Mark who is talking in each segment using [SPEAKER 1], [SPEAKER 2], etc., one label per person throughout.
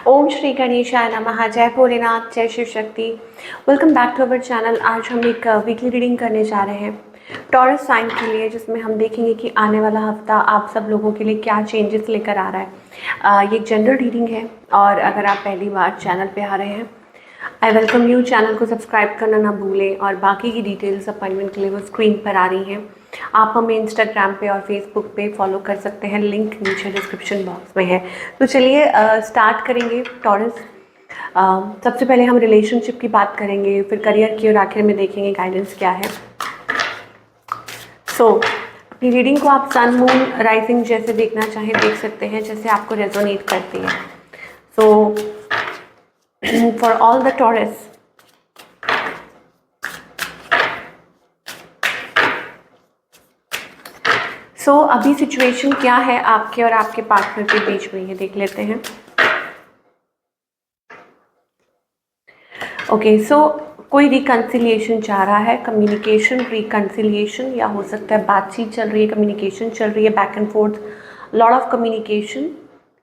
[SPEAKER 1] ओम श्री गणेशाय नमः। जय भोलेनाथ, जय Shiv Shakti. Welcome back to our channel. आज हम एक वीकली रीडिंग करने जा रहे हैं टॉरस साइन के लिए, जिसमें हम देखेंगे कि आने वाला हफ्ता आप सब लोगों के लिए क्या चेंजेस लेकर आ रहा है। ये एक जनरल रीडिंग है और अगर आप पहली बार चैनल पे आ रहे हैं, आई वेलकम यू। चैनल को सब्सक्राइब करना ना भूलें और बाकी की डिटेल्स अपॉइंटमेंट के लिए वो स्क्रीन पर आ रही हैं। आप हमें इंस्टाग्राम पे और फेसबुक पे फॉलो कर सकते हैं, लिंक नीचे डिस्क्रिप्शन बॉक्स में है। तो चलिए स्टार्ट करेंगे टॉरस। सबसे पहले हम रिलेशनशिप की बात करेंगे, फिर करियर की और आखिर में देखेंगे गाइडेंस क्या है। अपनी रीडिंग को आप सन मून राइजिंग जैसे देखना चाहें देख सकते हैं, जैसे आपको रेजोनेट करती है। फॉर ऑल द टॉरस, अभी सिचुएशन क्या है आपके और आपके पार्टनर के बीच में, ये देख लेते हैं। ओके, कोई रिकन्सिलिएशन चाह रहा है, कम्युनिकेशन रिकन्सिलिएशन, या हो सकता है बातचीत चल रही है, कम्युनिकेशन चल रही है, back and fourth, lot of communication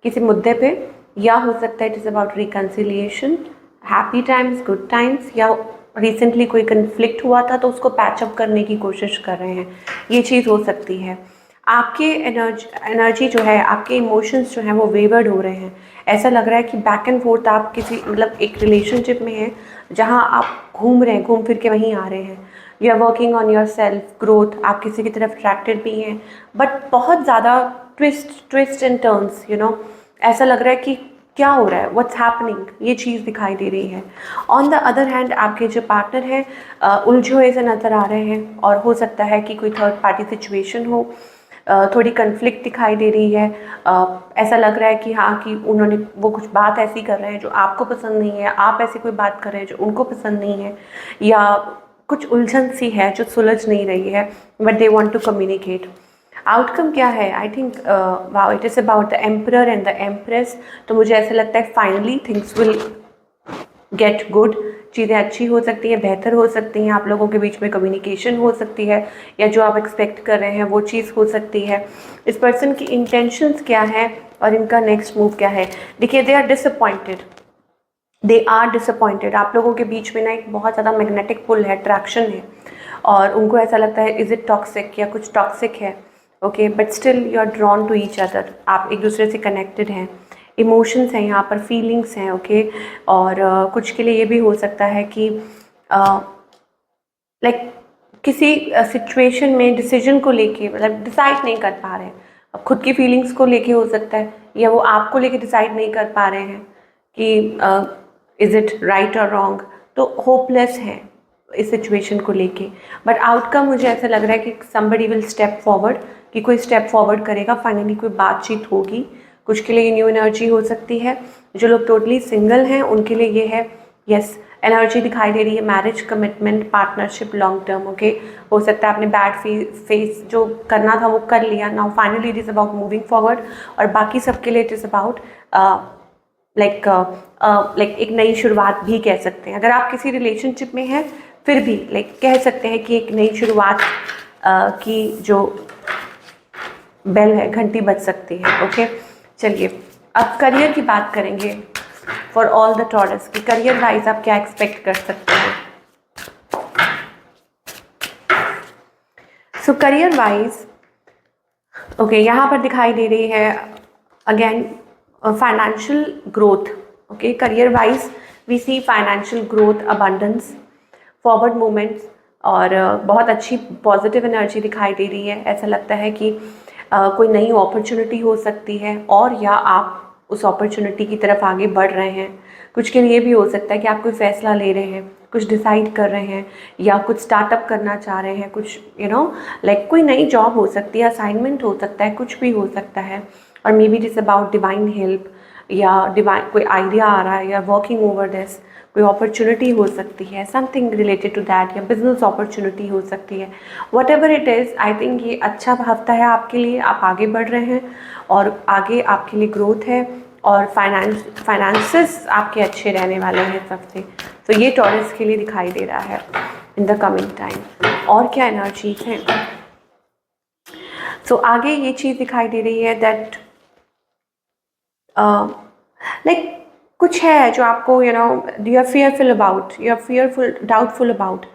[SPEAKER 1] किसी मुद्दे पे, या हो सकता है it is about reconciliation, happy times, good times, या रिसेंटली कोई कन्फ्लिक्ट हुआ था तो उसको पैचअप करने की कोशिश कर रहे हैं, ये चीज़ हो सकती है। आपके एनर्जी जो है, आपके इमोशंस जो हैं वो वेवर्ड हो रहे हैं। ऐसा लग रहा है कि बैक एंड फोर्थ आप किसी एक रिलेशनशिप में हैं जहां आप घूम रहे हैं, घूम फिर के वहीं आ रहे हैं। You are working on yourself growth, आप किसी की तरफ अट्रैक्टेड भी हैं, बट बहुत ज़्यादा ट्विस्ट एंड टर्न्स, ऐसा लग रहा है कि क्या हो रहा है, व्हाट्स हैपनिंग, ये चीज़ दिखाई दे रही है। ऑन द अदर हैंड आपके जो पार्टनर हैं उलझे हुए से नज़र आ रहे हैं, और हो सकता है कि कोई थर्ड पार्टी सिचुएशन हो, थोड़ी कन्फ्लिक्ट दिखाई दे रही है। ऐसा लग रहा है कि हाँ, कि वो कुछ बात ऐसी कर रहे हैं जो आपको पसंद नहीं है, आप ऐसी कोई बात कर रहे हैं जो उनको पसंद नहीं है, या कुछ उलझन सी है जो सुलझ नहीं रही है, but they want to communicate. Outcome क्या है? I think wow, it is about the emperor and the empress. तो मुझे ऐसा लगता है finally things will get good, चीज़ें अच्छी हो सकती हैं, बेहतर हो सकती हैं, आप लोगों के बीच में कम्युनिकेशन हो सकती है, या जो आप एक्सपेक्ट कर रहे हैं वो चीज़ हो सकती है। इस पर्सन की इंटेंशंस क्या है और इनका नेक्स्ट मूव क्या है? देखिए, दे आर डिसअपॉइंटेड। आप लोगों के बीच में ना एक बहुत ज़्यादा मैग्नेटिक पुल है, अट्रैक्शन है, और उनको ऐसा लगता है इज़ इट टॉक्सिक, या कुछ टॉक्सिक है। Okay, but still you are drawn to each other, आप एक दूसरे से कनेक्टेड हैं। इमोशंस हैं यहाँ पर, फीलिंग्स हैं। ओके, और कुछ के लिए ये भी हो सकता है कि किसी सिचुएशन में डिसीजन को लेके डिसाइड नहीं कर पा रहे हैं। अब खुद की फीलिंग्स को लेके हो सकता है, या वो आपको लेके डिसाइड नहीं कर पा रहे हैं कि इज़ इट राइट और रॉन्ग, तो होपलेस हैं इस सिचुएशन को लेके। बट आउटकम मुझे ऐसा लग रहा है कि somebody विल स्टेप फॉरवर्ड, कि कोई स्टेप फॉरवर्ड करेगा, फाइनली कोई बातचीत होगी। कुछ के लिए न्यू एनर्जी हो सकती है। जो लोग टोटली सिंगल हैं उनके लिए ये है, यस, एनर्जी दिखाई दे रही है, marriage, commitment, partnership, long term. Okay, हो सकता है आपने बैड फेस जो करना था वो कर लिया, now finally it is about moving forward. और बाकी सबके लिए इट इज़ अबाउट एक नई शुरुआत भी कह सकते हैं। अगर आप किसी रिलेशनशिप में हैं फिर भी कह सकते हैं कि एक नई शुरुआत की जो बेल है, घंटी बज सकती है। ओके, चलिए अब करियर की बात करेंगे फॉर ऑल द टॉरस, कि करियर वाइज आप क्या एक्सपेक्ट कर सकते हैं। करियर वाइज ओके, यहाँ पर दिखाई दे रही है again financial growth. Okay, career wise we see financial growth, abundance, forward movements, और बहुत अच्छी पॉजिटिव एनर्जी दिखाई दे रही है। ऐसा लगता है कि कोई नई अपॉर्चुनिटी हो सकती है, और या आप उस अपॉर्चुनिटी की तरफ आगे बढ़ रहे हैं। कुछ के लिए भी हो सकता है कि आप कोई फैसला ले रहे हैं, कुछ डिसाइड कर रहे हैं, या कुछ स्टार्टअप करना चाह रहे हैं, कुछ कोई नई जॉब हो सकती है, असाइनमेंट हो सकता है, कुछ भी हो सकता है। और may be it is about divine help, या डिवाइन कोई आइडिया आ रहा है, या वर्किंग ओवर दिस, कोई अपॉर्चुनिटी हो सकती है, समथिंग रिलेटेड टू दैट, या बिजनेस अपॉर्चुनिटी हो सकती है। What ever it is, I think ये अच्छा हफ्ता है आपके लिए, आप आगे बढ़ रहे हैं और आगे आपके लिए ग्रोथ है, और फाइनेंसेस आपके अच्छे रहने वाले हैं सबसे। तो ये टॉरस के लिए दिखाई दे रहा है इन द कमिंग टाइम। और क्या एनर्जीज हैं? आगे ये चीज़ दिखाई दे रही है दैट कुछ है जो आपको you are fearful about, you are fearful doubtful about,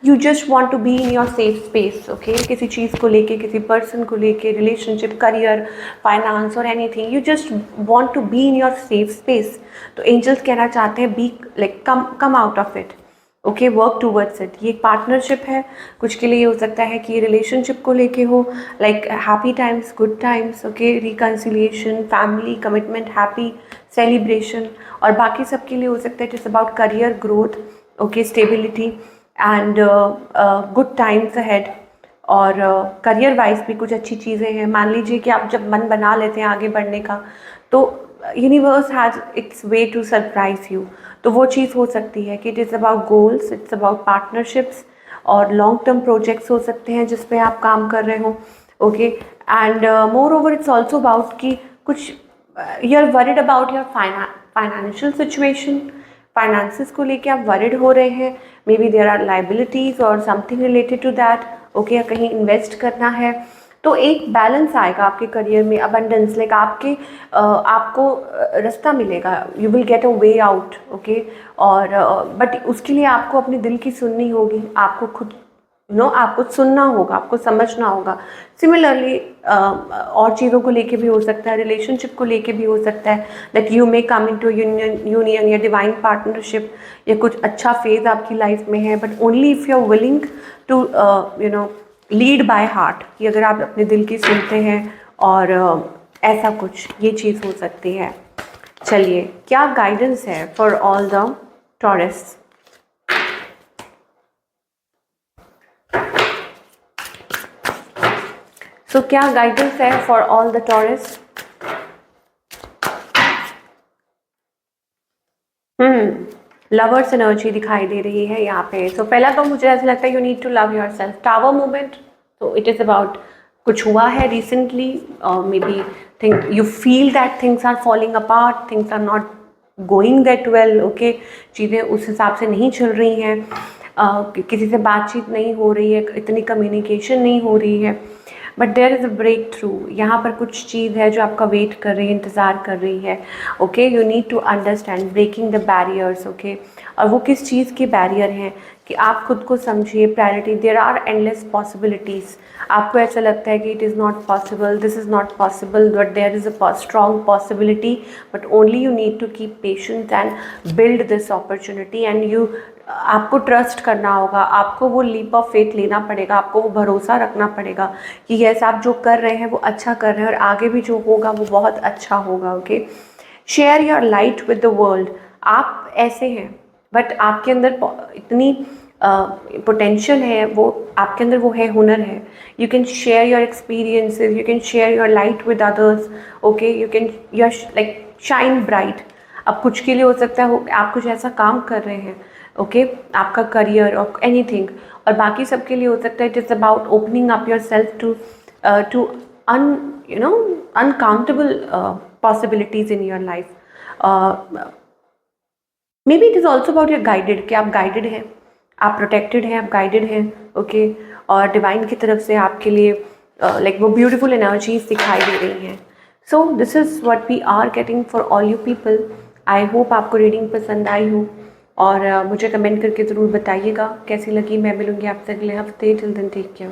[SPEAKER 1] you just want to be in your safe space, okay, किसी चीज़ को लेके, किसी पर्सन को लेके, रिलेशनशिप, करियर, फाइनेंस और anything, you just want to be in your safe space. तो angels कहना चाहते हैं be like come out of it, okay, work towards it. ये एक पार्टनरशिप है, कुछ के लिए ये हो सकता है कि ये रिलेशनशिप को लेके हो, like happy times, good times, okay, reconciliation, family, commitment, happy, celebration. और बाकी सब के लिए हो सकता है it is about career growth, okay, stability and good times ahead. और करियर वाइज भी कुछ अच्छी चीज़ें हैं। मान लीजिए कि आप जब मन बना लेते हैं आगे बढ़ने का, तो universe has its way to surprise you. तो वो चीज़ हो सकती है कि it is about goals, it's about partnerships और लॉन्ग टर्म प्रोजेक्ट्स हो सकते हैं जिस पे आप काम कर रहे हो, okay. And moreover it's also about कि कुछ you are worried about your financial situation, finances को लेके आप वरिड हो रहे हैं, maybe there are liabilities और something related to that, okay, या कहीं इन्वेस्ट करना है। तो एक बैलेंस आएगा आपके करियर में, अबंडेंस, लाइक आपको रास्ता मिलेगा, you will get a way out, okay. और बट उसके लिए आपको अपने दिल की सुननी होगी, आपको खुद आपको सुनना होगा, आपको समझना होगा। सिमिलरली और चीज़ों को लेके भी हो सकता है, रिलेशनशिप को लेके भी हो सकता है, that you may come into union या डिवाइन पार्टनरशिप, या कुछ अच्छा फेज आपकी लाइफ में है, but only if you are willing to lead by heart, कि अगर आप अपने दिल की सुनते हैं और ऐसा कुछ, ये चीज़ हो सकती है। चलिए, क्या गाइडेंस है फॉर ऑल द टॉरस? सो क्या गाइडेंस है for all the taurus? Lovers energy दिखाई दे रही है यहाँ पे। सो पहला तो मुझे ऐसा लगता है you need to love yourself. Tower movement, तो इट इज़ अबाउट कुछ हुआ है recently, maybe think you feel that things are falling apart, things are not going that well, okay, चीज़ें उस हिसाब से नहीं चल रही हैं, किसी से बातचीत नहीं हो रही है, इतनी कम्युनिकेशन नहीं हो रही है, but there is a breakthrough. यहाँ पर कुछ चीज़ है जो आपका वेट कर रही है, इंतज़ार कर रही है, okay. You need to understand breaking the barriers, okay. और वो किस चीज़ के बैरियर हैं कि आप खुद को समझिए, priority, there are endless possibilities. आपको ऐसा लगता है कि it is not possible, this is not possible, but there is a strong possibility, but only you need to keep patience and build this opportunity. And you, आपको trust करना होगा, आपको वो लीप ऑफ फेथ लेना पड़ेगा, आपको वो भरोसा रखना पड़ेगा कि यस, आप जो कर रहे हैं वो अच्छा कर रहे हैं और आगे भी जो होगा वो बहुत अच्छा होगा, okay. Share your light with the world. आप ऐसे हैं, बट आपके अंदर इतनी पोटेंशियल है, वो आपके अंदर वो है, हुनर है। You can share your experiences, you can share your light with others, okay, you can your like shine bright. अब कुछ के लिए हो सकता है आप कुछ ऐसा काम कर रहे हैं, ओके, आपका करियर और एनीथिंग, और बाकी सबके लिए हो सकता है it is about opening up yourself to uncountable possibilities in your life. Maybe it is also about your guided, कि आप गाइडेड हैं, आप प्रोटेक्टेड हैं, आप गाइडेड हैं, ओके। और डिवाइन की तरफ से आपके लिए लाइक वो ब्यूटीफुल एनर्जीज दिखाई दे रही हैं। So this is what we are getting for all you people. I hope आपको रीडिंग पसंद आई हो, और मुझे कमेंट करके ज़रूर बताइएगा कैसी लगी। मैं मिलूँगी आपसे अगले हफ्ते। Till then take care.